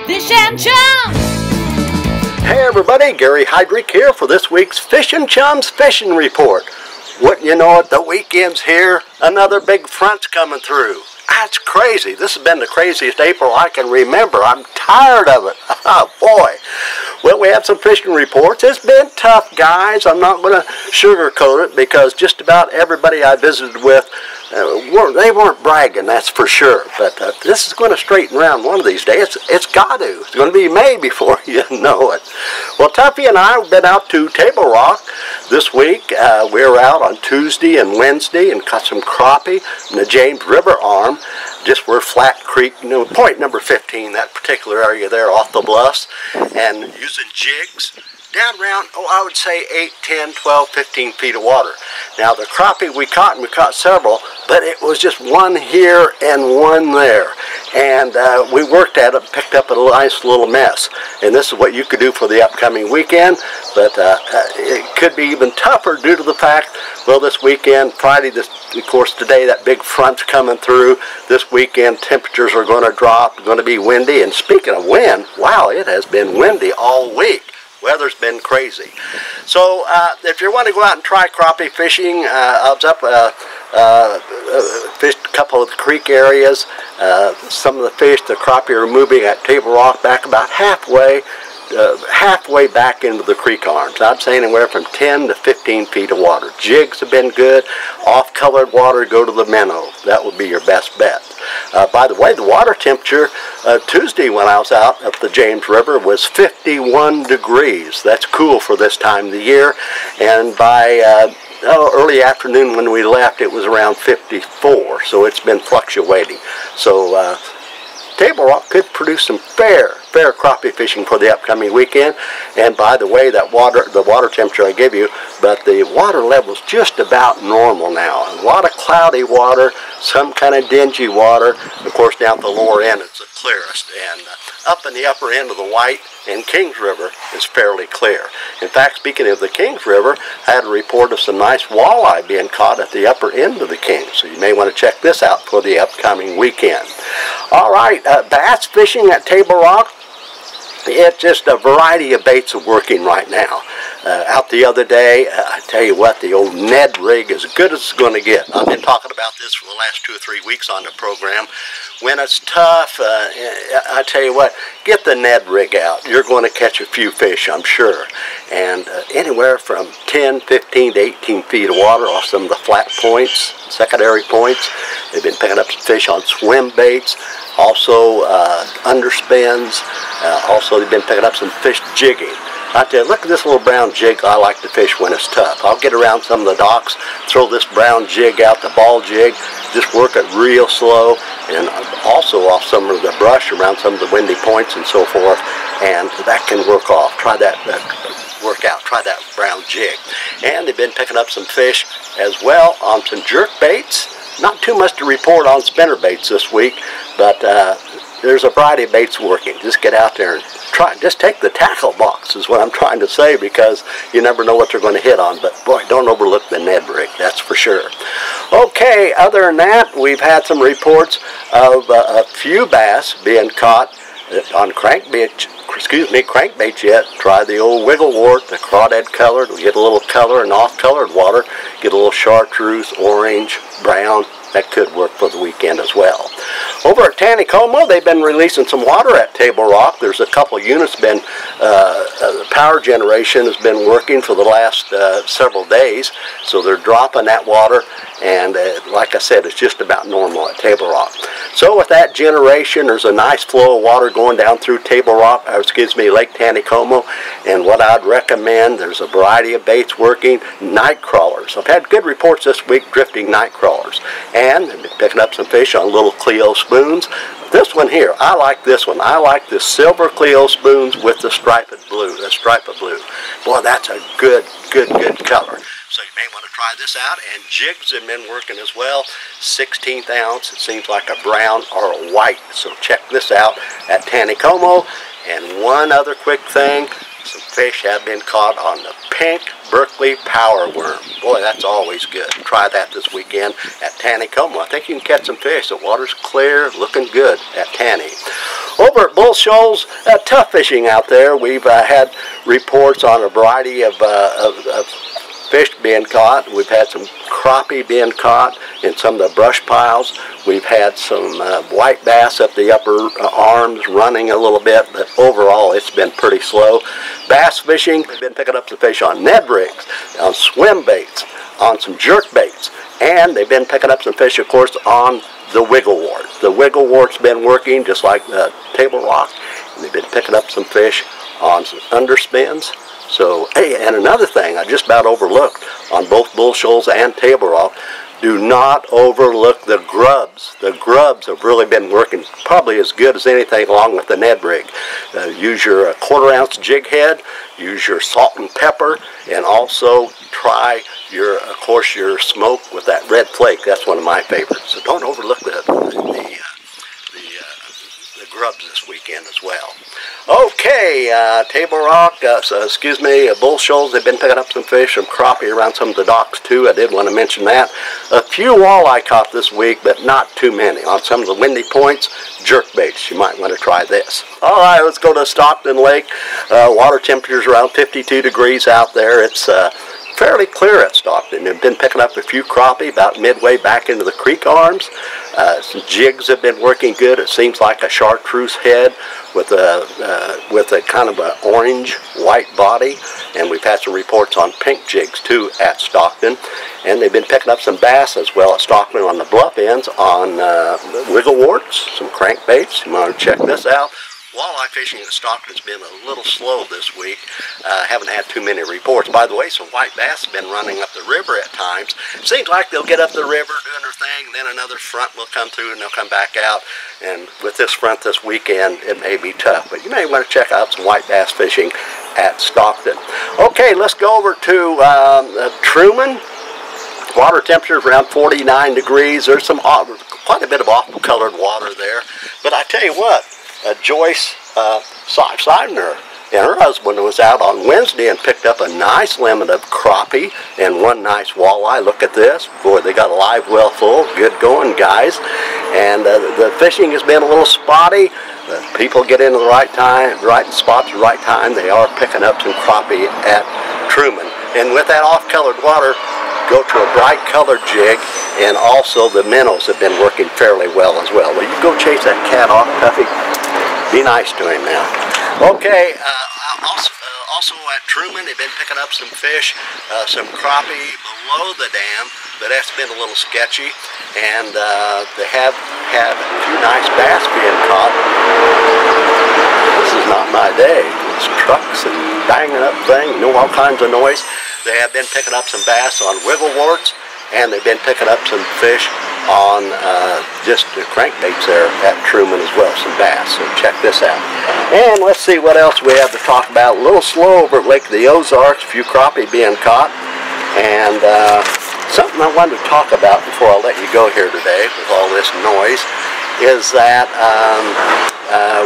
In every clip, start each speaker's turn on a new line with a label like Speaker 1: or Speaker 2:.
Speaker 1: Fish and Chums!
Speaker 2: Hey everybody, Gary Heydrich here for this week's Fish and Chums Fishing Report. Wouldn't you know it, the weekend's here, another big front's coming through. That's crazy. This has been the craziest April I can remember. I'm tired of it. Oh boy. Well, we have some fishing reports. It's been tough, guys. I'm not going to sugarcoat it because just about everybody I visited with, they weren't bragging, that's for sure. But this is going to straighten around one of these days. It's got to. It's going to be May before you know it. Well, Tuffy and I have been out to Table Rock this week. We were out on Tuesday and Wednesday and caught some crappie in the James River arm, just where Flat Creek, point number 15, that particular area there off the bluffs, and using jigs down around, I would say 8, 10, 12, 15 feet of water. Now the crappie we caught, and we caught several, but it was just one here and one there. And we worked at it, picked up a nice little mess. And this is what you could do for the upcoming weekend, but it could be even tougher due to the fact, well, this weekend, Friday, of course today, that big front's coming through. This weekend temperatures are going to drop, going to be windy. And speaking of wind, wow, it has been windy all week. Weather's been crazy. So if you want to go out and try crappie fishing, I was up, fished a couple of the creek areas. Some of the fish, the crappie are moving at Table Rock back about halfway back into the creek arms. I'd say anywhere from 10 to 15 feet of water. Jigs have been good. Off-colored water, go to the minnow. That would be your best bet. By the way, the water temperature Tuesday when I was out up the James River was 51 degrees. That's cool for this time of the year. And by early afternoon when we left, it was around 54. So it's been fluctuating. So Table Rock could produce some fair crappie fishing for the upcoming weekend. And by the way, the water temperature I give you, but the water level's just about normal now. A lot of cloudy water, some kind of dingy water. Of course, down at the lower end, it's the clearest. And up in the upper end of the White and Kings River is fairly clear. In fact, speaking of the Kings River, I had a report of some nice walleye being caught at the upper end of the Kings. So you may want to check this out for the upcoming weekend. All right, bass fishing at Table Rock. It's just a variety of baits are working right now. Out the other day, I tell you what, the old Ned rig is as good as it's going to get. I've been talking about this for the last 2 or 3 weeks on the program. When it's tough, I tell you what, get the Ned rig out. You're going to catch a few fish, I'm sure. And anywhere from 10, 15 to 18 feet of water off some of the flat points, secondary points. They've been picking up some fish on swim baits, also underspins. Also, they've been picking up some fish jigging. I tell you, look at this little brown jig I like to fish when it's tough. I'll get around some of the docks, throw this brown jig out, the ball jig, just work it real slow, and also off some of the brush around some of the windy points and so forth, and that can work off. Try that try that brown jig. And they've been picking up some fish as well on some jerk baits. Not too much to report on spinner baits this week, but there's a variety of baits working. Just get out there and try. Just take the tackle box is what I'm trying to say, because you never know what they're going to hit on. But boy, don't overlook the Ned rig, that's for sure. Okay, other than that, we've had some reports of a few bass being caught on crankbaits yet. Try the old wiggle wart, the crawdad colored. We get a little color and off-colored water. Get a little chartreuse, orange, brown. That could work for the weekend as well. Over at Taneycomo, they've been releasing some water at Table Rock. There's a couple of units been, power generation has been working for the last several days. So they're dropping that water, and like I said, it's just about normal at Table Rock. So with that generation, there's a nice flow of water going down through Lake Taneycomo. And what I'd recommend, there's a variety of baits working. Night crawlers. I've had good reports this week drifting night crawlers. And they've been picking up some fish on little Cleo spoons. This one here, I like this one. I like the silver Cleo spoons with the stripe of blue. Boy, that's a good color. So you may want to try this out. And jigs have been working as well. 16th ounce. It seems like a brown or a white. So check this out at Taneycomo. And one other quick thing. Some fish have been caught on the pink Berkeley power worm. Boy, that's always good. Try that this weekend at Taneycomo. I think you can catch some fish. The water's clear, looking good at Taney. Over at Bull Shoals, tough fishing out there. We've had reports on a variety of fish being caught. We've had some crappie being caught in some of the brush piles. We've had some white bass up the upper arms running a little bit, but overall it's been pretty slow. Bass fishing, we've been picking up some fish on Ned rigs, on swim baits, on some jerk baits, and they've been picking up some fish, of course, on the wiggle wart. The wiggle wart's been working just like the table rock, and they've been picking up some fish on some underspins. So, hey, and another thing I just about overlooked on both Bull Shoals and Table Rock, do not overlook the grubs. The grubs have really been working probably as good as anything along with the Ned rig. Use your 1/4 ounce jig head, use your salt and pepper, and also try your, of course, your smoke with that red flake. That's one of my favorites. So don't overlook the grubs this weekend as well. Okay, Table Rock, Bull Shoals, they've been picking up some fish, some crappie around some of the docks too. I did want to mention that. A few walleye caught this week, but not too many. On some of the windy points, jerk baits. You might want to try this. All right, let's go to Stockton Lake. Water temperature's around 52 degrees out there. It's fairly clear at Stockton. They've been picking up a few crappie about midway back into the creek arms. Some jigs have been working good. It seems like a chartreuse head with a kind of an orange-white body. And we've had some reports on pink jigs too at Stockton. And they've been picking up some bass as well at Stockton on the bluff ends on wiggle warts, some crankbaits. You want to check this out. Walleye fishing at Stockton's been a little slow this week. Haven't had too many reports. By the way, some white bass have been running up the river at times. Seems like they'll get up the river doing their thing, then another front will come through and they'll come back out. And with this front this weekend, it may be tough. But you may want to check out some white bass fishing at Stockton. Okay, let's go over to Truman. Water temperature is around 49 degrees. There's some quite a bit of off-colored water there. But I tell you what, Joyce Seidner and her husband was out on Wednesday and picked up a nice limit of crappie and one nice walleye. Look at this. Boy, they got a live well full. Good going, guys. And the fishing has been a little spotty. People get into the right time, right spots, the right time. They are picking up some crappie at Truman. And with that off-colored water, go to a bright colored jig, and also the minnows have been working fairly well as well. Will you go chase that cat off, Tuffy? Be nice to him now. Okay, also at Truman, they've been picking up some fish, some crappie below the dam, but that's been a little sketchy. And they have had a few nice bass being caught. This is not my day. It's trucks and banging up things, all kinds of noise. They have been picking up some bass on wiggle warts, and they've been picking up some fish on just the crankbaits there at Truman as well, some bass. So check this out. And let's see what else we have to talk about. A little slow over at Lake of the Ozarks, a few crappie being caught. And something I wanted to talk about before I let you go here today with all this noise is that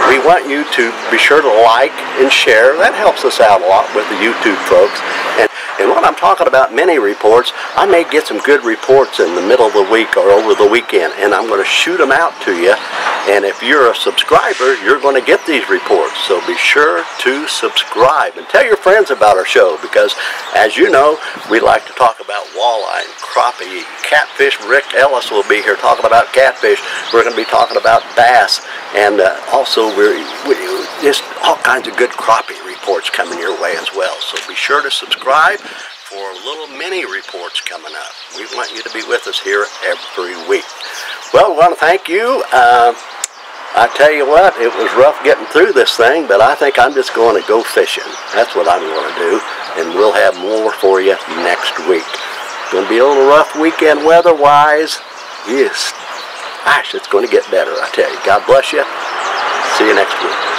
Speaker 2: we want you to be sure to like and share. That helps us out a lot with the YouTube folks. And when I'm talking about mini reports, I may get some good reports in the middle of the week or over the weekend, and I'm going to shoot them out to you. And if you're a subscriber, you're going to get these reports. So be sure to subscribe and tell your friends about our show, because as you know, we like to talk about walleye and crappie, catfish. Rick Ellis will be here talking about catfish. We're going to be talking about bass, and also we're just all kinds of good crappie reports coming your way as well. So be sure to subscribe for little mini reports coming up. We want you to be with us here every week. Well, we want to thank you. I tell you what, it was rough getting through this thing, but I think I'm just going to go fishing. That's what I'm going to do, and we'll have more for you next week. It's going to be a little rough weekend weather-wise. Yes, gosh, it's going to get better, I tell you. God bless you. See you next week.